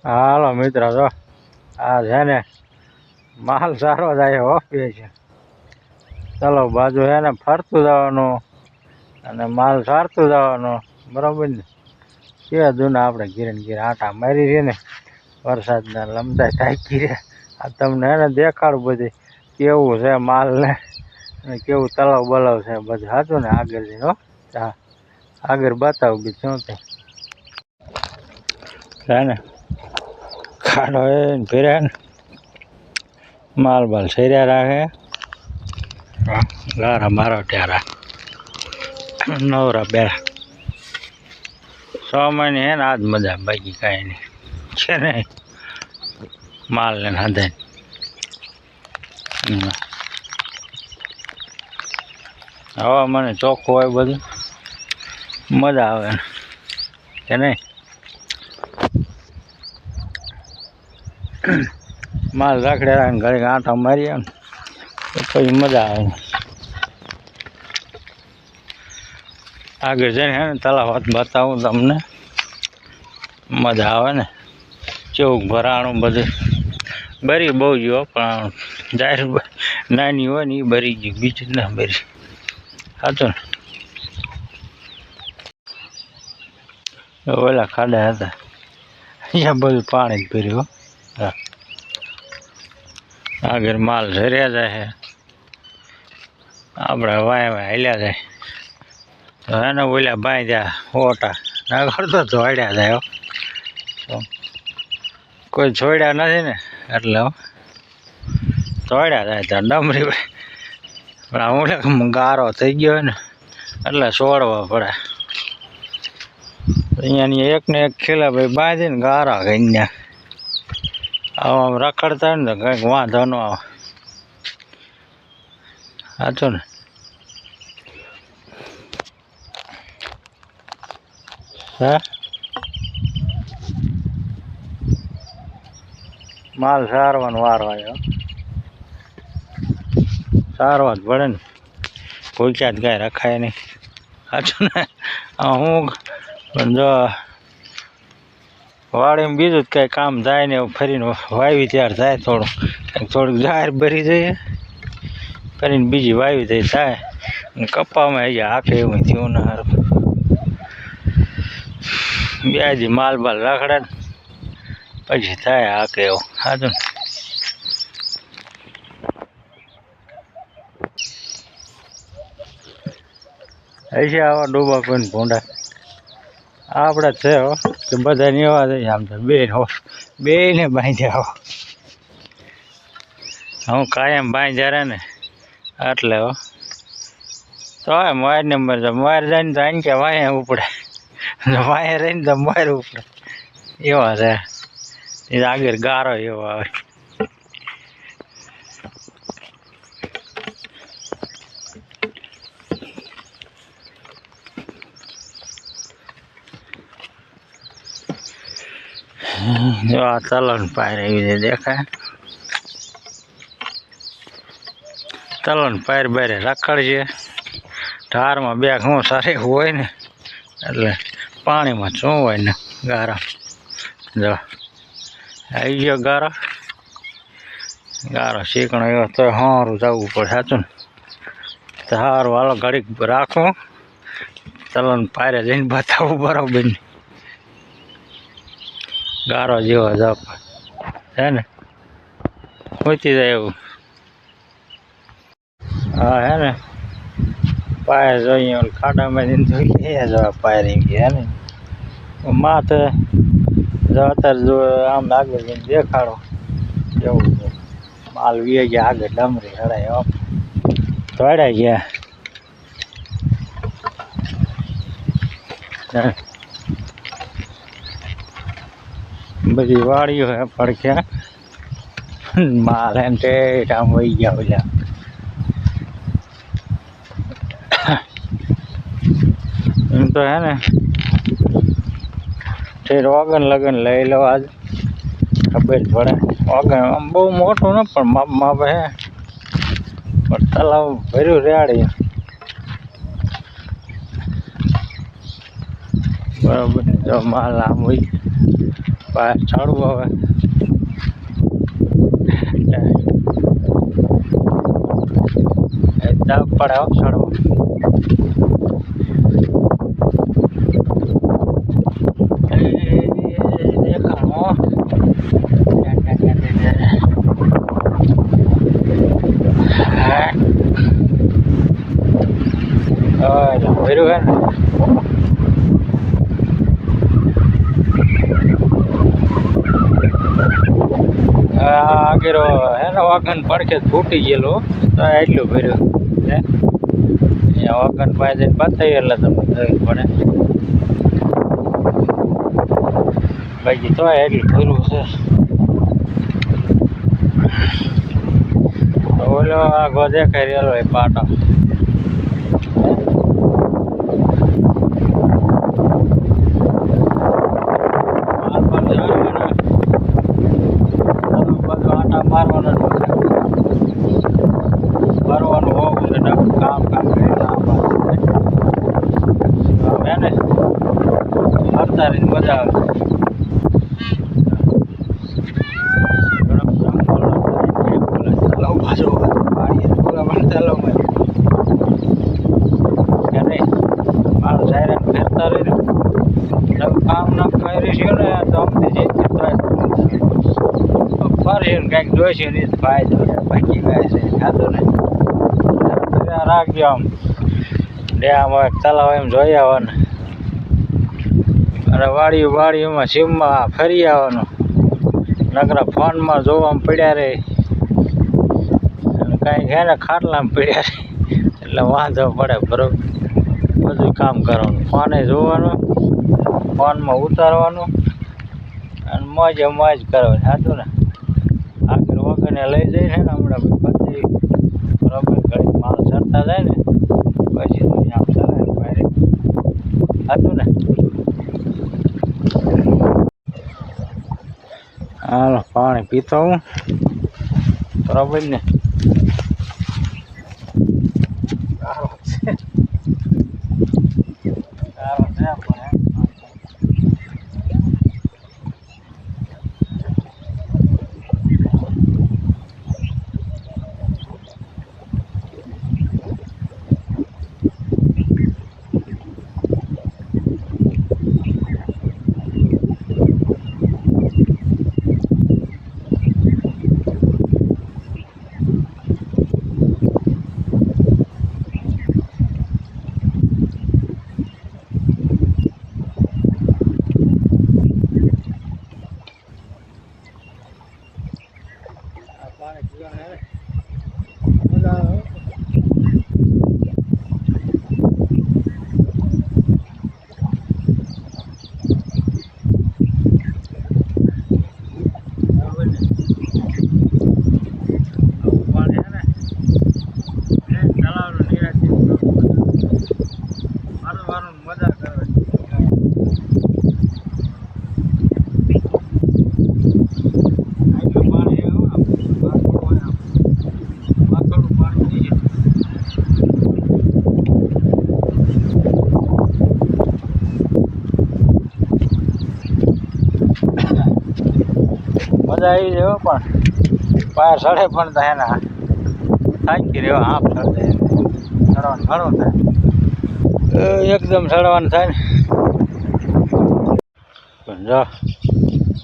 હાલો મિત્રો જો આ છે ને માલ સારો જાય ઓફે છે. ચાલો બાજુ છે ને ફરતું જવાનું અને માલ સારતું જવાનું બરોબર ને. કે જૂના આપણે ઘીરે ને ઘીરે આટા મારી છે ને વરસાદના લમતા ટાંકી રે. આ તમને હે ને દેખાડું બધી કેવું છે માલ ને કેવું તલાવ બલાવ છે બધું હતું ને આગળથી હો. હા આગળ બતાવું બીજું શું છે ને ખાડો એ ફેરે ને માલ બાલ સર્યા રાખે. ગારા મારો ટ્યારા નવરા બેરા 6 મહિને હે ને આજ મજા બાકી કાંઈ નહીં છે ને માલ ને હાથે હવા મને ચોખ્ખું હોય બધું મજા આવે કે નહીં. માલ રાખડે રાખે ઘરે આંટા મારીએ ને તો પછી મજા આવે. આગળ જઈને હે ને તલાવ બતાવું તમને મજા આવે ને. ચૌક ભરાણું બધું બરી બહુ ગયો પણ જાહેર નાની હોય ને એ બરી ગયું બીજું ના બરી હતું ને. ઓલા ખાડા હતા અહીંયા બધું પાણી જ ભર્યું. હા આગળ માલ ઝર્યા જાય આપણે વાય વાય હાલ્યા જાય તો એને ઓલા બાઈ ત્યાં ઓટા ના કરતો જોડ્યા જાય. કોઈ છોડ્યા નથી ને એટલે જોડ્યા જાય ત્યાં ડમરી પણ હું ગારો થઈ ગયો હોય ને એટલે છોડવા પડે. અહીંયાની એક ને એક ખીલા ભાઈ બાંધીને ગારા કહીને આમ રખડતા ને તો કંઈક વાંધો ન આવે. સાચું ને. હે માલ સારવાનો વાર આવ્યો સારવા જ પડે ને ભૂખ્યા જ કાંઈ રખાય નહીં. સાચું ને. હું પણ જો વાડીમાં બીજું જ કાંઈ કામ થાય ને એવું ફરીને વાવી ત્યાર થાય થોડુંક જાહેર ભરી જઈએ ફરીને બીજી વાવી થઈ થાય અને કપામાં અહીંયા આખે એવું થયું ને સારું વ્યાજી માલ બાલ રાખડે ને પછી થાય આખે એવું. સાચું ને હશે આવા ડૂબા કોઈને ભૂંડા આપણે છે હો કે બધા એવા થઈ આમ તો બે ને બાંધ્યા હો. હું કાયમ બાંધ્યા રહે ને એટલે હો તો માર નંબર તો માર જાય ને તો આને કે વાય ઉપડે વાય રહીને તો માર ઉપડે એવા છે. એ આગળ ગારો એવો આવે. જો આ તલણ પાયર એવી રીતે દેખાય. તલણ પાયર બારે રખડશે ઢારમાં બે ઘઉં સારી હોય ને એટલે પાણીમાં શું હોય ને ગારા જો આવી ગયો ગારો શીકણો એવો તો સારું જવું પડે. સાચું ને. તો સારું હાલો ઘડીક રાખો તલણ પાયરે જઈને બતાવું બરાબર ને ગારો જેવો જપ હે ને પહોંચી જાય એવું. હા હે ને પાયર જોઈએ ખાડામાં જઈને જોઈ જવા પાયર એમ કે હે ને માથે જો અત્યારે જો આમ આગળ જઈને દેખાડો એવું છે. માલ વીએ ગયા આગળ ડમરી હડાય દોડાઈ ગયા. બધી વાડીઓ હે પડખ્યા માલ એમ ઠેઠ આમ વહી ગયા ઓલા. એમ તો હે ને ઠેઠ વગન લગન લઈ લો આજ ખબર પડે. વગન આમ બહુ મોટું ન પણ માપ હે પણ તલાવ ભર્યું રેડી બરાબર. જો માલ આમ હોય બહાર ચડવું હવે તાપ પડે ચડવું ભર્યું હે ને આગેરો હે ને વાગન પડખે ફૂટી ગયેલો તો એટલું ભર્યું હે અહીંયા વાગન પાસે જઈને બતાવી એટલે તમને ખબર પડે બાકી તો એટલું ભર્યું છે ઓલો આગો દેખાઈ રહેલો એ પાટો મારવાનું હોવું છે કામ કરી ને હરતારી મજા આવે મારું સાયરન ફેરતા રહી કામ ના કરી છે ને તો અમને ફરી કંઈક જોઈશે ને ફાયદો બાકી કાંઈ છે ખાતો ને રાખજો આમ ડેમ તલાવ એમ જોઈ આવવાનું અને વાડીઓમાં સીમમાં ફરી આવવાનું નકરા ફોનમાં જોવામાં પડ્યા રહે અને કાંઈક છે ને ખાટલામાં પડ્યા રહે એટલે વાંધો પડે બરોબર બધું કામ કરવાનું ફોને જોવાનું ફોનમાં ઉતારવાનું અને મોજે મોજ કરવાની સાચું ને આગળ વગરને લઈ જઈને ને હમણાં બધી બરાબર ઘડી માલ ચડતા જાય ને પછી આમ ચાલે બહાર સાચું ને હાલો પાણી પીતો હું બરાબર ને મજા આવી જાય પણ પાર સડે પણ થાય ને થાકી રહ્યો હાફ ચડે ચડવાનું ઘણું થાય એકદમ ચડવાનું થાય ને પણ જો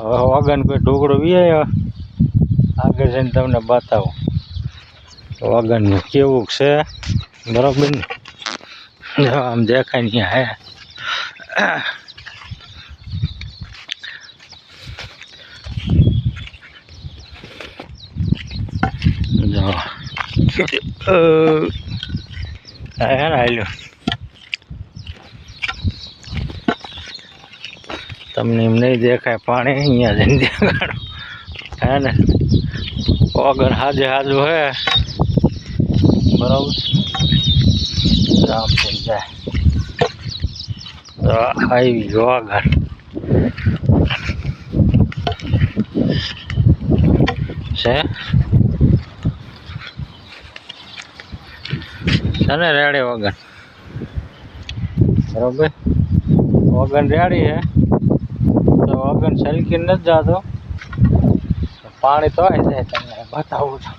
હવે વગન કોઈ ઢોકળો વીઆયો આગળ જઈને તમને બતાવું વગનનું કેવું છે બરાબર ને જો આમ દેખાય નહીં હે હાલ્યો તમને એમ નહીં દેખાય પાણી અહીંયા જઈને દેખાડો હે ને વગર હાજે હાજુ હે બરાબર આમ થઈ જાય તો આવી ગયો આગળ છે ને રેડી વગર બરાબર વગર રેડી હે તો વગર સલકી નથી જતો, પાણી તો આવી જાય તમને બતાવું છું.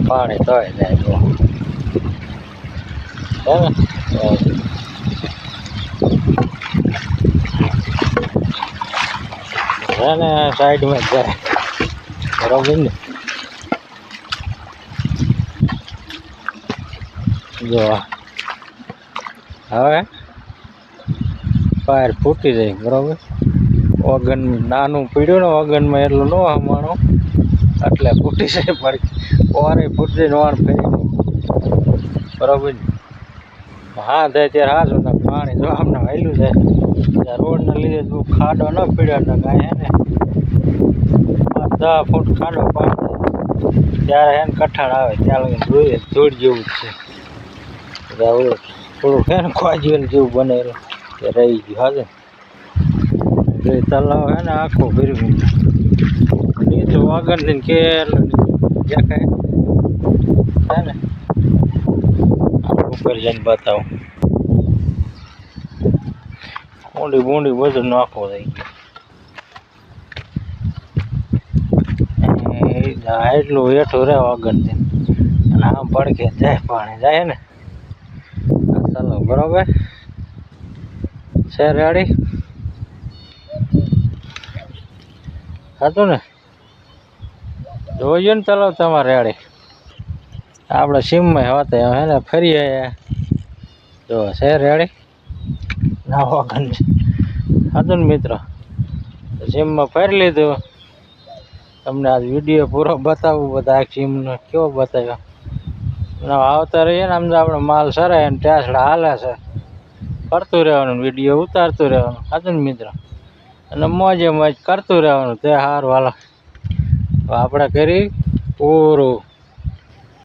પાણી તો આવી જાય તો ને સાઈડમાં જાય બરોબર ને. જો હવે પાયર ફૂટી જાય બરોબર. વગન નાનું પીડ્યું ને વગનમાં એટલું ન હમાણું એટલે ફૂટી જાય. પડી ઓરે ફૂટી જાય નોણ ફેરી બરોબર. હા થાય ત્યારે હાજુ પાણી જો આમને વહેલું જાય. રોડને લીધે બહુ ખાડો ન પીડ્યો ને કાંઈ હે ને 10 ફૂટ ખાડો પાડે ત્યારે એને કઠાણ આવે ત્યાં લગી ધૂળ જેવું જ છે. થોડુંક હે ને ખોજવેલ જેવું બનેલું તે રહી ગયું હાજર. તલાવ હે ને આખું ભર્યું નીચું વગરથી કેટલું દેખાય હે ને. ઉપર જઈને બતાવું ઊંડી બૂંડી બધું નાખવું થઈ ગયું. એટલું હેઠું રહે વગરથી અને આમ પડકે જાય પાણી જાય ને. ચાલો બરોબર છે રેડી હતું ને જોયું ને. ચાલો તમારે રેડી આપણે સીમમાં હોતા હે ને ફરી આવ્યા જો છે રેડી ના વગર હતું ને મિત્રો. સીમમાં ફરી લીધું. તમને આજ વિડીયો પૂરો બતાવું બધા આ સીમનો કેવો બતાવ્યો. આવતા રહીએ ને આમ તો આપણે માલ સરાય ને ટેસડા હાલે છે કરતું રહેવાનું વિડીયો ઉતારતું રહેવાનું હતું ને મિત્રો. અને મોજે મોજ કરતું રહેવાનું તે સારું હાલો આપણે કરી પૂરું.